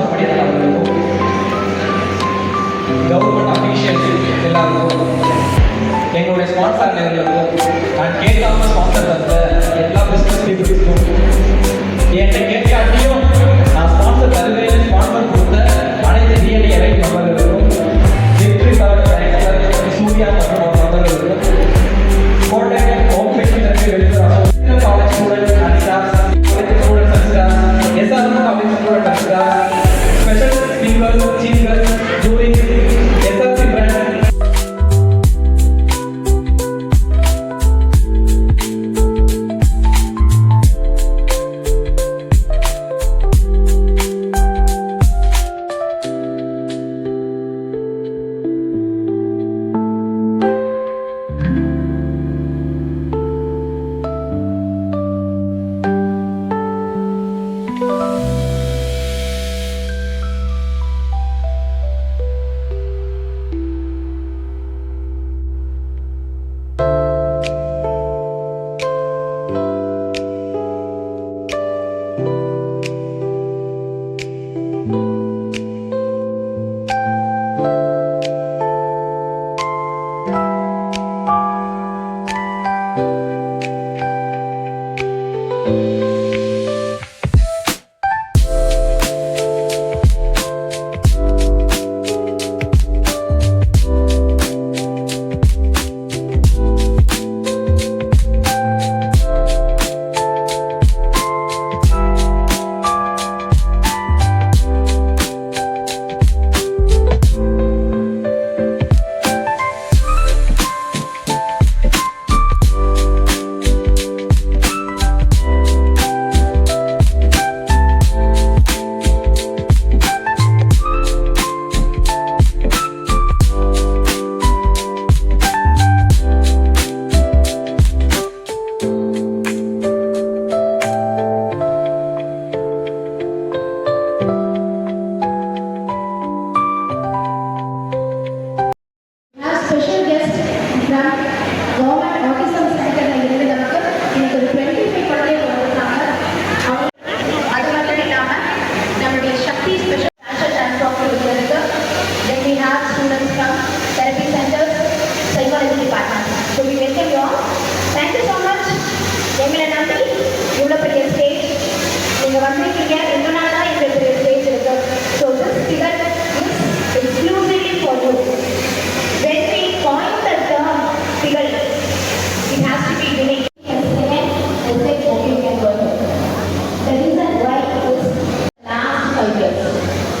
Doctor மணிதன் அவர்களுக்கும், government officials எல்லாருக்கும், எங்களுடைய ஸ்பான்சர் நேர்களுக்கும், நான் கேட்காம ஸ்பான்சர் தந்த எல்லா பிஸ்னஸ் பீப்புள்ஸுக்கும், என்கிட்ட கேட்காட்டியும் நான் ஸ்பான்சர் தருவேன் ஸ்பான்சர் கொடுத்த அனைத்து டிஎன்ஏ எலைட் மெம்பர்களுக்கும், விக்டரி கார்டு டைரக்டர் சூர்யா மற்றும் அவர் மெம்பர்களுக்கும், கோட்டை home passion welfare college students and staffs, college students and staffs, SRM college students and staffs, special speakers, chief guest, jury, SRC brand. The reason why it is last 5 years.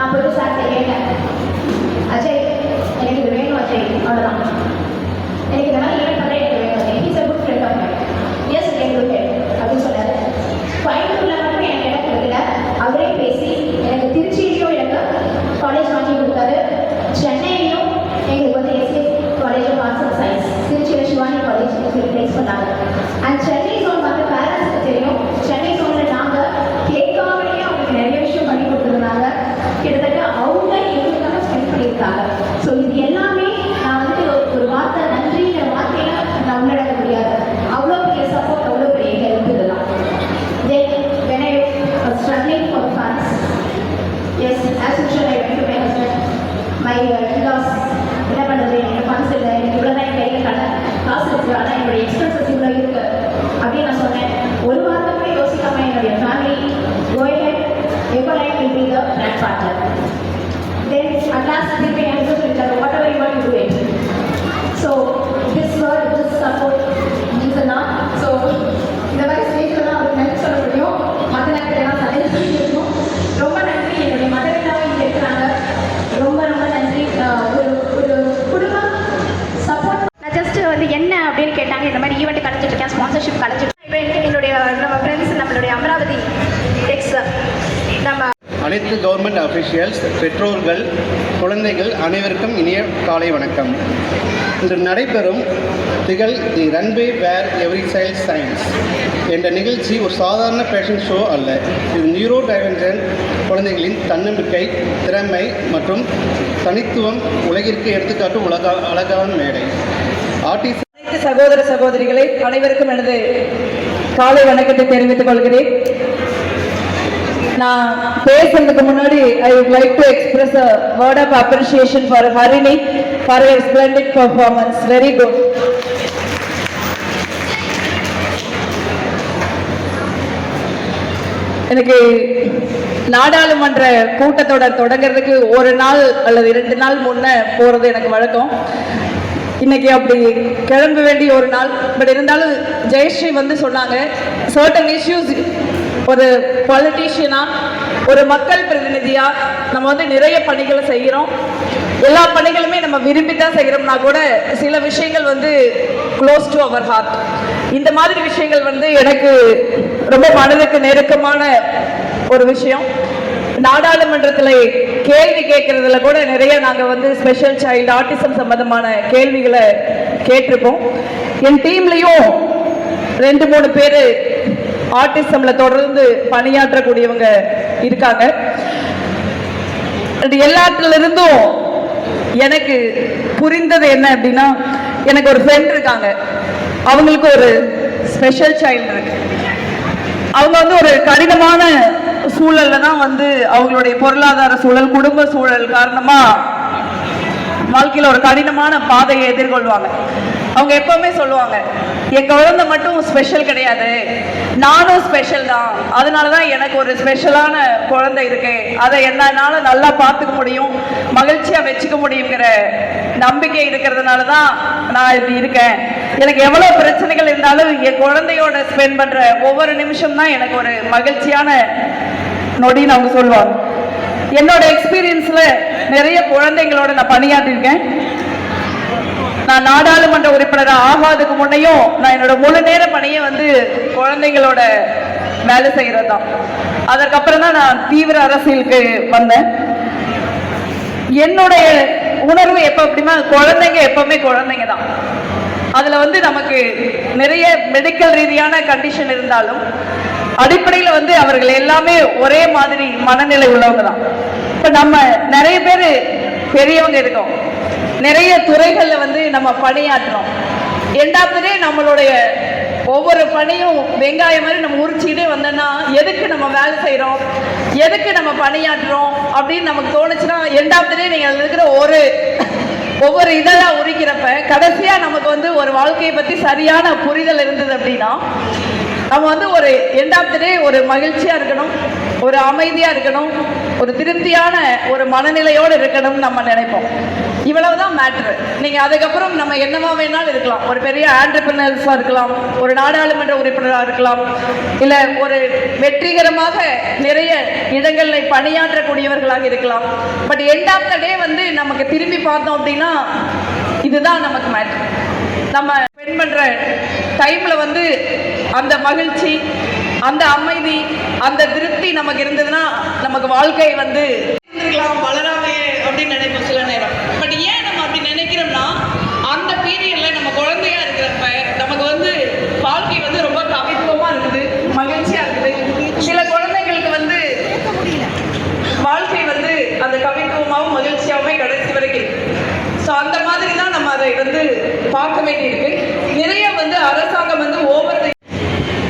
நான் போய்ட்டு சார்கிட்ட கேட்டேன், அஜய் எனக்கு இது வேணும் அஜய், அவ்வளோதான். எனக்கு இந்த மாதிரி ஈவெண்ட் பண்ண எனக்கு வேணும் Ajay. He's a good friend of mind. Yes can do head அப்படின்னு சொன்னார். கோயம்புத்தூரில் மட்டும் எனக்கு இடம் கொடுக்கல, அவரே பேசி எனக்கு திருச்சியிலையும் எனக்கு காலேஜ் வாங்கி கொடுத்தாரு. சென்னையிலையும் எங்களுக்கு வந்து S A college of arts and science, திருச்சியில் சிவானி காலேஜ் ப்ளேஸ் பண்ணாங்க. அண்ட் சென்னை ஜோன் வந்து பேரண்ட்ஸுக்கு தெரியும். சென்னை ஜோனில் நாங்கள் கேட்காமலேயே அவங்களுக்கு நிறைய விஷயம் பண்ணி கொடுத்துருந்தாங்க. கிட்டத்தட்ட அவங்க எங்களுக்காக ஸ்பெண்ட் பண்ணியிருக்காங்க. ஸோ இது எல்லாமே நான் வந்து ஒரு வார்த்தை நன்றிங்கிற வார்த்தையில நான் உள்ளடக்க முடியாது. அவ்வளோ பெரிய சப்போர்ட், அவ்வளோ பெரிய ஹெல்ப் இதெல்லாம். தென் when I was struggling for funds, yes, as usual I went to my husband. My in-laws என்ன பண்ணுறது, எனக்கு ஃபண்ட்ஸ் இல்லை, எனக்கு இவ்வளோ தான் என் கையில் காசு இருக்குது, ஆனால் என்னுடைய எக்ஸ்பென்சஸ் இவ்வளோ இருக்குது அப்படின்னு நான் சொன்னேன். ஒரு வாரத்தை கூட யோசிக்காமல் என்னுடைய family go ahead, Ecoline will be the brand partner. Then at last திருப்பி என் ஹஸ்பண்ட் சொல்லிட்டாரு, whatever you want to do it. So this word, this support means a lot. So இந்த மாதிரி ஸ்டேஜில் தான் அவருக்கு நன்றி சொல்ல முடியும். மற்ற நேரத்தில் எல்லாம் தலையில் சொல்லி இருக்கணும். ரொம்ப நன்றி. என்னுடைய மதரெல்லாம் இங்கே இருக்கிறாங்க. ரொம்ப ரொம்ப நன்றி. ஒரு குடும்பம் சப்போர்ட். நான் ஜஸ்ட் வந்து என்ன அப்படின்னு கேட்டாங்க. இந்த மாதிரி ஈவெண்ட் கலைஞ்சிட்டு இருக்கேன், ஸ்பான்சர்ஷிப் கலைஞ்சிட்டு என்னுடைய நம்ம ஃப்ரெண்ட்ஸ், நம்மளுடைய அமராவதி டெக்ஸ், நம்ம அனைத்து கவர்மெண்ட் அஃபிஷியல்ஸ், பெற்றோர்கள், குழந்தைகள் அனைவருக்கும் இனிய காலை வணக்கம். இன்று நடைபெறும் திகழ் the runway where every child science என்ற நிகழ்ச்சி ஒரு சாதாரண ஃபேஷன் ஷோ அல்ல. இது நியூரோ டைவர்ஜென்ட் குழந்தைகளின் தன்னம்பிக்கை, திறமை மற்றும் தனித்துவம் உலகிற்கு எடுத்துக்காட்டும் அழகான மேடை. ஆர்டிஸ்ட் அனைத்து சகோதர சகோதரிகளை அனைவருக்கும் எனது காலை வணக்கத்தை தெரிவித்துக் கொள்கிறேன். நான் பேசுறதுக்கு முன்னாடி I would like to express a word of appreciation for Harini for her splendid performance. Very good. எனக்கு நாடாளுமன்ற கூட்டத்தொடர் தொடங்கிறதுக்கு ஒரு நாள் அல்லது 2 நாள் முன்ன போறது எனக்கு வழக்கம். இன்னைக்கு அப்படி கிளம்ப வேண்டிய ஒரு நாள். பட் இருந்தாலும் ஜெயஸ்ரீ வந்து சொன்னாங்க, சர்டன் இஷ்யூஸ், ஒரு பொலிட்டீஷியனா, ஒரு மக்கள் பிரதிநிதியா நம்ம வந்து நிறைய பணிகளை செய்கிறோம். எல்லா பணிகளுமே நம்ம விரும்பி தான் செய்கிறோம்னா கூட சில விஷயங்கள் வந்து க்ளோஸ் டு அவர் ஹார்ட். இந்த மாதிரி விஷயங்கள் வந்து எனக்கு ரொம்ப மனதுக்கு நெருக்கமான ஒரு விஷயம். நாடாளுமன்றத்தில் கேள்வி கேட்கறதுல கூட நிறைய நாங்கள் வந்து ஸ்பெஷல் சைல்டு ஆட்டிசம் சம்பந்தமான கேள்விகளை கேட்டிருப்போம். என் டீம்லையும் 2-3 பேர் ஆட்டிசம்ல தொடர்ந்து பணியாற்றக்கூடியவங்க இருக்காங்க. எல்லாத்துல இருந்தும் எனக்கு புரிந்தது என்ன அப்படின்னா, எனக்கு ஒரு ஃப்ரெண்ட் இருக்காங்க, அவங்களுக்கு ஒரு ஸ்பெஷல் சைல்டு இருக்கு. அவங்க வந்து ஒரு கடினமான சூழல்ல தான் வந்து அவங்களுடைய பொருளாதார சூழல், குடும்ப சூழல் காரணமா வாழ்க்கையில் ஒரு கடினமான பாதையை எதிர்கொள்வாங்க. அவங்க எப்பவுமே சொல்லுவாங்க, என் குழந்தை மட்டும் ஸ்பெஷல் கிடையாது, நானும் ஸ்பெஷல் தான், அதனாலதான் எனக்கு ஒரு ஸ்பெஷலான குழந்தை இருக்கு, அதை என்னால நல்லா பார்த்துக்க முடியும், மகிழ்ச்சியா வச்சுக்க முடியுங்கிற நம்பிக்கை இருக்கிறதுனால தான் நான் இப்படி இருக்கேன். எனக்கு எவ்வளவு பிரச்சனைகள் இருந்தாலும் என் குழந்தையோட ஸ்பெண்ட் பண்ற ஒவ்வொரு நிமிஷம் தான் எனக்கு ஒரு மகிழ்ச்சியான நொடின்னு அவங்க சொல்லுவாங்க. என்னோட எக்ஸ்பீரியன்ஸ்ல நிறைய குழந்தைங்களோட நான் பணியாற்றிருக்கேன். நான் நாடாளுமன்ற உறுப்பினர் ஆகாதுக்கு முன்னையும் நான் என்னோட முழு நேர பணியை வந்து குழந்தைங்களோட வேலை செய்யறது தான். அதற்கப்புறம் தான் நான் தீவிர அரசியலுக்கு வந்தேன். என்னுடைய உணர்வு எப்ப அப்படின்னா, குழந்தைங்க எப்பவுமே குழந்தைங்க தான். அதுல வந்து நமக்கு நிறைய மெடிக்கல் ரீதியான கண்டிஷன் இருந்தாலும் அடிப்படையில் வந்து அவர்கள் எல்லாமே ஒரே மாதிரி மனநிலை உள்ளவங்க தான். இப்ப நம்ம நிறைய பேர் பெரியவங்க இருக்கோம், நிறைய துறைகள்ல வந்து நம்ம பணியாற்றுறோம். ரெண்டாவதே நம்மளுடைய ஒவ்வொரு பணியும் வெங்காயம் மாதிரி நம்ம உரிச்சுக்கிட்டே வந்தோம்னா, எதுக்கு நம்ம வேலை செய்யறோம், எதுக்கு நம்ம பணியாற்றுறோம் அப்படின்னு நமக்கு தோணுச்சுன்னா, ரெண்டாவதே நீங்க இருக்கிற ஒவ்வொரு இதெல்லாம் உரிக்கிறப்ப கடைசியா நமக்கு வந்து ஒரு வாழ்க்கையை பத்தி சரியான புரிதல் இருந்தது அப்படின்னா, நம்ம வந்து ஒரு எண்ட் ஆஃப் த டே ஒரு மகிழ்ச்சியாக இருக்கணும், ஒரு அமைதியாக இருக்கணும், ஒரு திருப்தியான ஒரு மனநிலையோடு இருக்கணும்னு நம்ம நினைப்போம். இவ்வளவுதான் மேட்ரு. நீங்கள் அதுக்கப்புறம் நம்ம என்னவா வேணாலும் இருக்கலாம். ஒரு பெரிய ஆண்டர்பிரினர்ஸாக இருக்கலாம், ஒரு நாடாளுமன்ற உறுப்பினராக இருக்கலாம், இல்லை ஒரு வெற்றிகரமாக நிறைய இடங்களில் பணியாற்றக்கூடியவர்களாக இருக்கலாம். பட் எண்ட் ஆஃப் த டே வந்து நமக்கு திரும்பி பார்த்தோம் அப்படின்னா இதுதான் நமக்கு மேட்ரு. நம்ம ஸ்பெண்ட் பண்ணுற டைமில் வந்து அந்த மகிழ்ச்சி, அந்த அமைதி, அந்த திருப்தி நமக்கு இருந்ததுன்னா நமக்கு வாழ்க்கை வந்து இருந்திருக்கலாம் வளராமே அப்படின்னு நினைப்போம் சில நேரம். பட் ஏன் நம்ம அப்படி நினைக்கிறோம்னா அந்த பீரியட்ல நம்ம குழந்தையா இருக்கிறப்ப நமக்கு வந்து வாழ்க்கை வந்து ரொம்ப கவித்துவமாக இருக்குது, மகிழ்ச்சியாக இருக்குது. சில குழந்தைங்களுக்கு வந்து வாழ்க்கை வந்து அந்த கவித்துவமாகவும் மகிழ்ச்சியாகவுமே கடைசி வரைக்கும் இருக்கு. ஸோ அந்த மாதிரி தான் நம்ம அதை வந்து பார்க்க வேண்டியிருக்கு. நிறைய வந்து அரசாங்கம் வந்து ஓவர்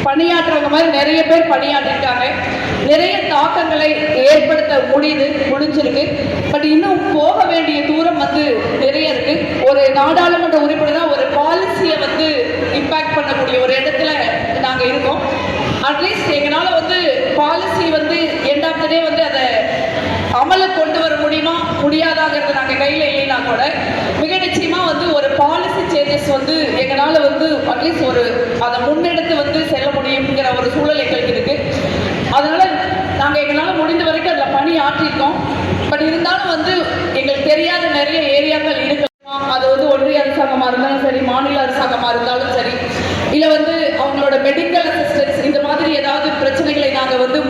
பணியாற்றுறவங்க மாதிரி நிறைய பேர் பணியாற்றிருக்காங்க, நிறைய தாக்கங்களை ஏற்படுத்த முடிஞ்சிருக்கு. பட் இன்னும் போக வேண்டிய தூரம் வந்து நிறைய இருக்கு. ஒரு நாடாளுமன்ற உறுப்பினராக ஒரு பாலிசியை வந்து இம்பேக்ட் பண்ணக்கூடிய ஒரு இடத்துல நாங்கள் இருக்கோம். அட்லீஸ்ட் எங்களால் வந்து பாலிசி வந்து எண்ட் ஆஃப் த டே வந்து அதை அமலை கொண்டு வர முடியாதாங்கிறது நாங்கள் கையில் இல்லைன்னா கூட மிக நிச்சயமாக வந்து ஒரு பாலிசி சேஞ்சஸ் வந்து எங்களால் வந்து அட்லீஸ்ட் ஒரு அதை முன்னெடுத்து வந்து செல்ல முடியுங்கிற ஒரு சூழல் எங்களுக்கு இருக்குது. அதனால் நாங்கள் எங்களால் முடிந்த வரைக்கும் அதில் பணி ஆற்றிருக்கோம். பட் இருந்தாலும் வந்து எங்களுக்கு தெரியாத நிறைய ஏரியாக்கள் இருக்கலாம். அது வந்து ஒன்றிய அரசாங்கமாக இருந்தாலும் சரி, மாநில அரசாங்கமாக இருந்தாலும் சரி, இல்லை வந்து அவங்களோட மெடிக்கல் அசிஸ்டன்ஸ் இந்த மாதிரி ஏதாவது பிரச்சனைகளை நாங்கள் வந்து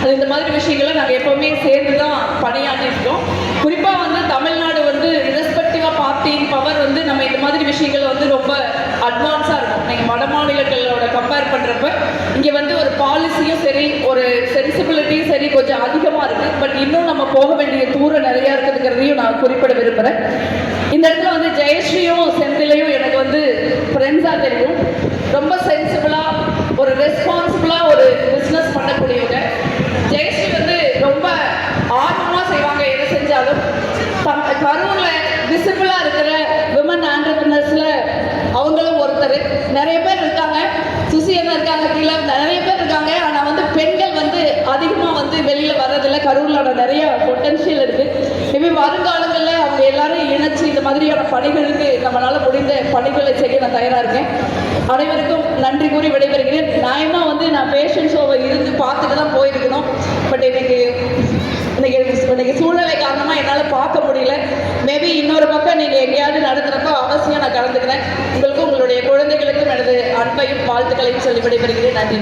அது இந்த மாதிரி விஷயங்களை நாங்கள் எப்போவுமே சேர்ந்து தான் பணியாற்றிருக்கோம். குறிப்பாக வந்து தமிழ்நாடு வந்து இரஸ்பெக்டிவாக பார்ட்டி பவர் வந்து நம்ம இந்த மாதிரி விஷயங்கள் வந்து ரொம்ப அட்வான்ஸாக இருக்கும். நீங்கள் வட மாநிலங்களோட கம்பேர் பண்ணுறப்ப இங்கே வந்து ஒரு பாலிசியும் சரி, ஒரு சென்சிபிலிட்டியும் சரி கொஞ்சம் அதிகமாக இருக்குது. பட் இன்னும் நம்ம போக வேண்டிய தூரம் நிறையா இருக்குதுங்கிறதையும் நான் குறிப்பிட விரும்புகிறேன். இந்த இடத்துல வந்து ஜெயஸ்ரீயும் செந்திலையும் எனக்கு வந்து ஃப்ரெண்ட்ஸாக தெரியும். ரொம்ப சென்சிபிளாக ஒரு ரெஸ்பான்சிபிளாக ஒரு பிஸ்னஸ் பண்ணக்கூடியவங்க. ஜெயஸ்ரீ வந்து ரொம்ப ஆர்வமாக செய்வாங்க எதை செஞ்சாலும். கரூரில் விசிபிளாக இருக்கிற விமன் ஆண்டர்பிரினர்ஸில் அவங்களும் ஒருத்தர். நிறைய பேர் இருக்காங்க, சுசியன்னா இருக்காங்க, கீழே நிறைய பேர் இருக்காங்க. ஆனால் வந்து பெண்கள் வந்து அதிகமாக வந்து வெளியில் வர்றதில்லை. கரூரில் நிறைய பொட்டன்ஷியல் இருக்குது. மேபி வருங்காலங்களில் அவங்க எல்லாரும் இணைச்சி இந்த மாதிரியான பணிகளுக்கு நம்மளால் முடிந்த பணிகளை செய்ய நான் தயாராக இருக்கேன். அனைவருக்கும் நன்றி கூறி விடைபெறுகிறேன். நியாயமாக வந்து நான் பேஷன் ஷோவை இருந்து பார்த்துட்டு தான் போயிருக்கணும். பட் இன்னைக்கு சூழ்நிலை காரணமாக என்னால் பார்க்க முடியல. மேபி இன்னொரு பக்கம் நீங்கள் எங்கேயாவது நடக்கிறப்போ அவசியம் நான் கலந்துக்கிறேன். உங்களுக்கும் உங்களுடைய குழந்தைகளுக்கும் எனது அன்பையும் வாழ்த்துக்களையும் சொல்லி விடைபெறுகிறேன். நன்றி.